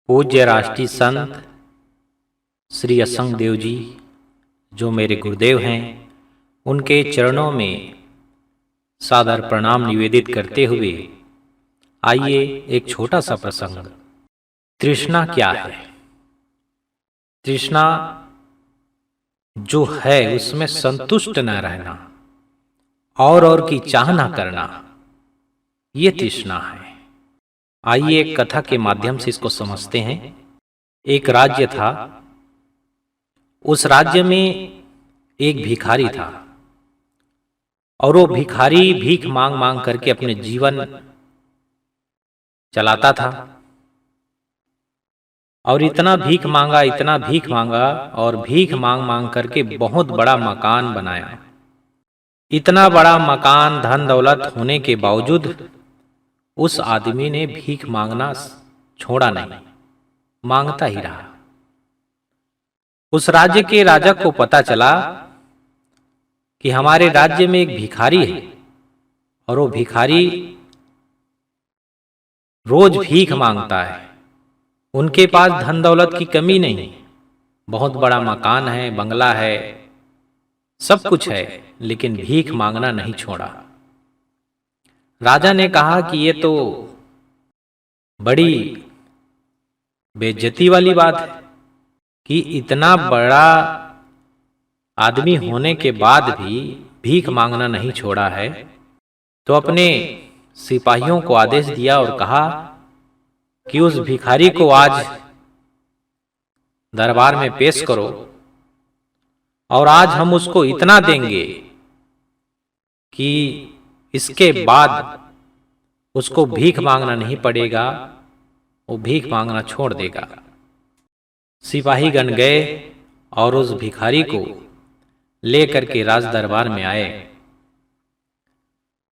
पूज्य राष्ट्रीय संत श्री असंग देव जी, जो मेरे गुरुदेव हैं, उनके चरणों में सादर प्रणाम निवेदित करते हुए आइए एक छोटा सा प्रसंग। तृष्णा क्या है? तृष्णा जो है उसमें संतुष्ट न रहना और की चाह न करना, ये तृष्णा है। आइए एक कथा के माध्यम से इसको समझते हैं। एक राज्य था, उस राज्य में एक भिखारी था और वो भिखारी भीख मांग मांग करके अपने जीवन चलाता था। और इतना भीख मांगा और भीख मांग मांग करके बहुत बड़ा मकान बनाया। इतना बड़ा मकान, धन दौलत होने के बावजूद उस आदमी ने भीख मांगना छोड़ा नहीं, मांगता ही रहा। उस राज्य के राजा को पता चला कि हमारे राज्य में एक भिखारी है और वो भिखारी रोज भीख मांगता है। उनके पास धन दौलत की कमी नहीं, बहुत बड़ा मकान है, बंगला है, सब कुछ है, लेकिन भीख मांगना नहीं छोड़ा। राजा ने कहा कि ये तो बड़ी बेइज्जती वाली बात है कि इतना बड़ा आदमी होने के बाद भी भीख मांगना नहीं छोड़ा है। तो अपने सिपाहियों को आदेश दिया और कहा कि उस भिखारी को आज दरबार में पेश करो और आज हम उसको इतना देंगे कि इसके बाद उसको भीख मांगना नहीं पड़ेगा, वो भीख मांगना छोड़ देगा। सिपाहीगण गए और उस भिखारी को लेकर के राज दरबार में आए।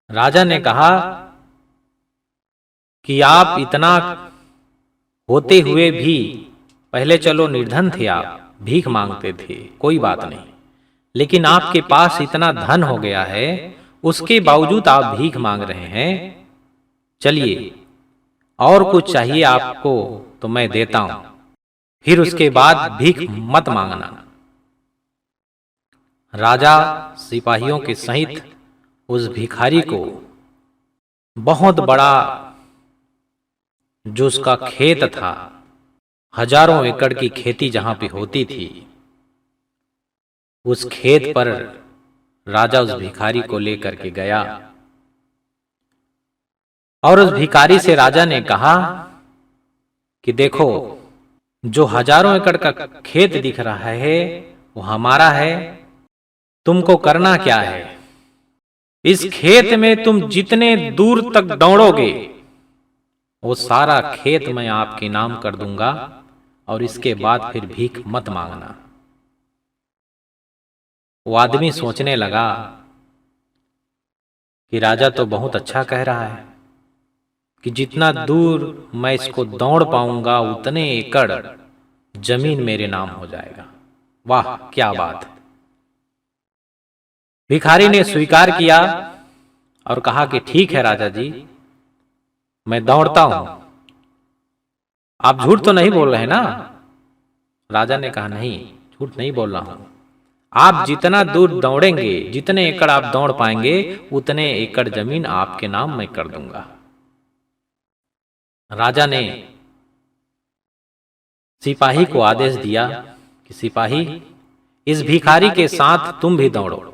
राजा ने कहा कि आप इतना होते हुए भी, पहले चलो निर्धन थे, आप भीख मांगते थे, कोई बात नहीं, लेकिन आपके पास इतना धन हो गया है, उसके बावजूद आप भीख मांग रहे हैं। चलिए, और कुछ चाहिए आपको तो मैं देता हूं, फिर उसके बाद भीख मत मांगना। राजा सिपाहियों के सहित उस भिखारी को बहुत बड़ा जो उसका खेत था, हजारों एकड़ की खेती जहां पे होती थी, उस खेत पर राजा उस भिखारी को लेकर के गया और उस भिखारी से राजा ने कहा कि देखो, जो हजारों एकड़ का खेत दिख रहा है वो हमारा है, तुमको करना क्या है? इस खेत में तुम जितने दूर तक दौड़ोगे वो सारा खेत मैं आपके नाम कर दूंगा और इसके बाद फिर भीख मत मांगना। वो आदमी सोचने लगा कि राजा तो बहुत अच्छा कह रहा है कि जितना दूर मैं इसको दौड़ पाऊंगा उतने एकड़ जमीन मेरे नाम हो जाएगा। वाह, क्या बात है! भिखारी ने स्वीकार किया और कहा कि ठीक है राजा जी, मैं दौड़ता हूं। आप झूठ तो नहीं बोल रहे ना? राजा ने कहा नहीं, झूठ नहीं बोल रहा हूं। आप जितना दूर दौड़ेंगे, जितने एकड़ आप दौड़ पाएंगे, उतने एकड़ जमीन आपके नाम मैं कर दूंगा। राजा ने सिपाही को आदेश दिया कि सिपाही, इस भिखारी के साथ तुम भी दौड़ो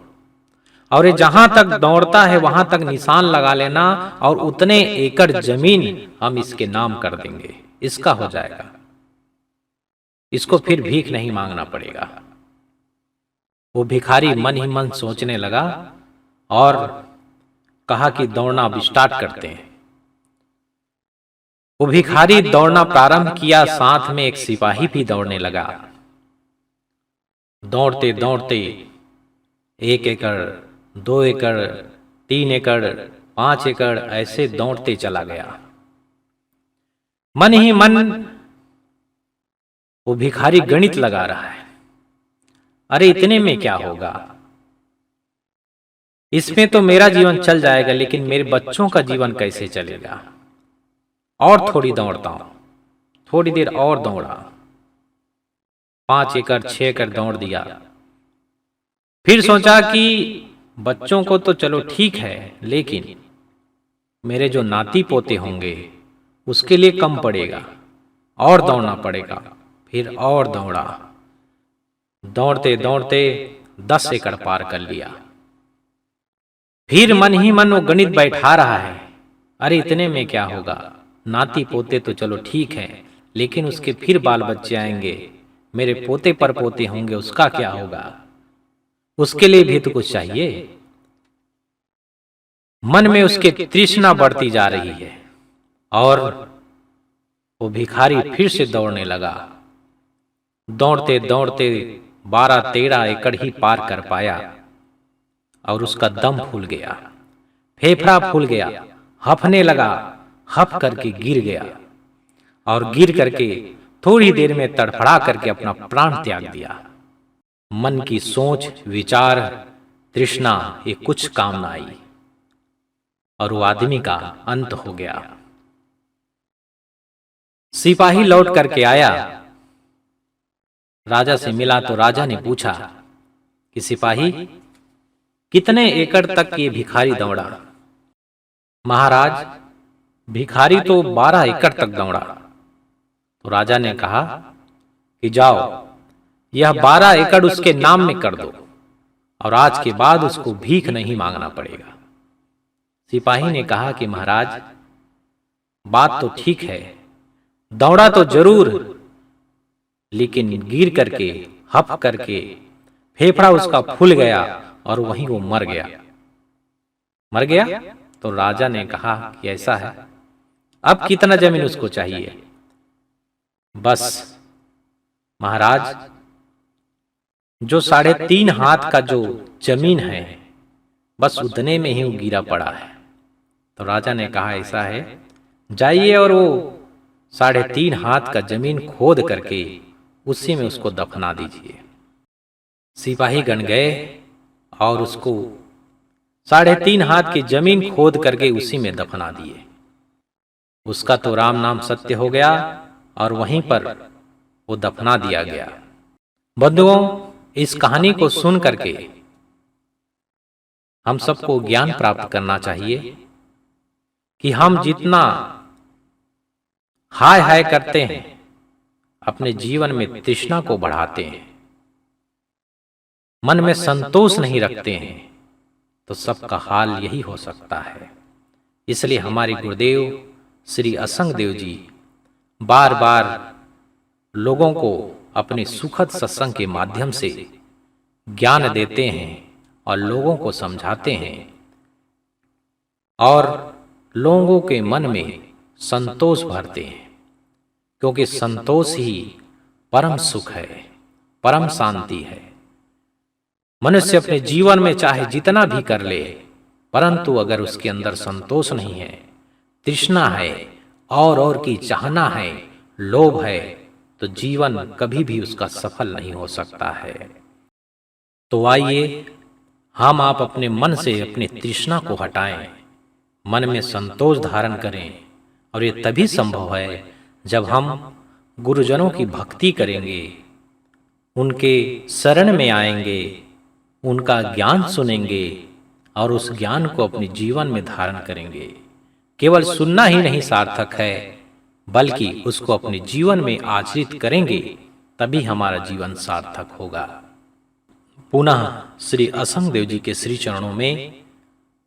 और ये जहां तक दौड़ता है वहां तक निशान लगा लेना और उतने एकड़ जमीन हम इसके नाम कर देंगे, इसका हो जाएगा, इसको फिर भीख नहीं मांगना पड़ेगा। वो भिखारी मन ही मन सोचने लगा और कहा कि दौड़ना अब स्टार्ट करते हैं। वो भिखारी दौड़ना प्रारंभ किया, साथ में एक सिपाही भी दौड़ने लगा। दौड़ते दौड़ते 1 एकड़, 2 एकड़, 3 एकड़, 5 एकड़ ऐसे दौड़ते चला गया। मन ही मन वो भिखारी गणित लगा रहा है, अरे इतने में क्या होगा, इसमें तो मेरा जीवन चल जाएगा, लेकिन मेरे बच्चों का जीवन कैसे चलेगा? और थोड़ी दौड़ता हूं। थोड़ी देर और दौड़ा, 5 एकड़ 6 एकड़ दौड़ दिया। फिर सोचा कि बच्चों को तो चलो ठीक है, लेकिन मेरे जो नाती पोते होंगे उसके लिए कम पड़ेगा, और दौड़ना पड़ेगा। फिर और दौड़ा, दौड़ते दौड़ते 10 एकड़ पार कर लिया। फिर मन ही मन वो गणित बैठा रहा है, अरे इतने में क्या होगा, नाती पोते तो चलो ठीक है, लेकिन उसके फिर बाल बच्चे आएंगे, मेरे पोते पर पोते होंगे, उसका क्या होगा, उसके लिए भी तो कुछ चाहिए। मन में उसके तृष्णा बढ़ती जा रही है और वो भिखारी फिर से दौड़ने लगा। दौड़ते दौड़ते 12-13 एकड़ ही पार कर पाया और उसका दम फूल गया, फेफड़ा फूल गया, हफने लगा, हफ करके गिर गया और गिर करके थोड़ी देर में तड़फड़ा करके अपना प्राण त्याग दिया। मन की सोच, विचार, तृष्णा ये कुछ काम ना आई और वो आदमी का अंत हो गया। सिपाही लौट करके आया, राजा से मिला तो राजा ने पूछा कि सिपाही कितने एकड़ तक ये भिखारी दौड़ा? महाराज भिखारी तो 12 एकड़ तक दौड़ा। तो राजा ने कहा कि जाओ यह 12 एकड़ उसके नाम में कर दो और आज के बाद उसको भीख नहीं मांगना पड़ेगा। सिपाही ने कहा कि महाराज बात तो ठीक है, दौड़ा तो जरूर, लेकिन गिर करके, हफ करके फेफड़ा उसका फूल गया और वहीं वो मर गया। मर गया तो राजा ने कहा कि ऐसा है, अब कितना जमीन उसको चाहिए? बस महाराज जो 3.5 हाथ का जो जमीन है, बस उतने में ही वो गिरा पड़ा है। तो राजा ने कहा ऐसा है, जाइए और वो 3.5 हाथ का जमीन खोद करके उसी में उसको दफना दीजिए। सिपाही गण गए और उसको 3.5 हाथ की जमीन खोद करके उसी में दफना दिए। उसका तो राम नाम सत्य हो गया और वहीं पर वो दफना दिया गया। बंधुओं, इस कहानी को सुन करके हम सबको ज्ञान प्राप्त करना चाहिए कि हम जितना हाय हाय करते हैं, अपने जीवन में तृष्णा को बढ़ाते हैं, मन में संतोष नहीं रखते हैं, तो सबका हाल यही हो सकता है। इसलिए हमारे गुरुदेव श्री असंग देव जी बार बार लोगों को अपने सुखद सत्संग के माध्यम से ज्ञान देते हैं और लोगों को समझाते हैं और लोगों के मन में संतोष भरते हैं, क्योंकि संतोष ही परम सुख है, परम शांति है। मनुष्य अपने जीवन में चाहे जितना भी कर ले, परंतु अगर उसके अंदर संतोष नहीं है, तृष्णा है, और की चाहना है, लोभ है, तो जीवन कभी भी उसका सफल नहीं हो सकता है। तो आइए हम आप अपने मन से अपनी तृष्णा को हटाएं, मन में संतोष धारण करें, और ये तभी संभव है जब हम गुरुजनों की भक्ति करेंगे, उनके शरण में आएंगे, उनका ज्ञान सुनेंगे और उस ज्ञान को अपने जीवन में धारण करेंगे। केवल सुनना ही नहीं सार्थक है, बल्कि उसको अपने जीवन में आचरित करेंगे, तभी हमारा जीवन सार्थक होगा। पुनः श्री असंग देव जी के श्री चरणों में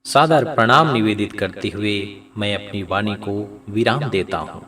सादर प्रणाम निवेदित करते हुए मैं अपनी वाणी को विराम देता हूँ।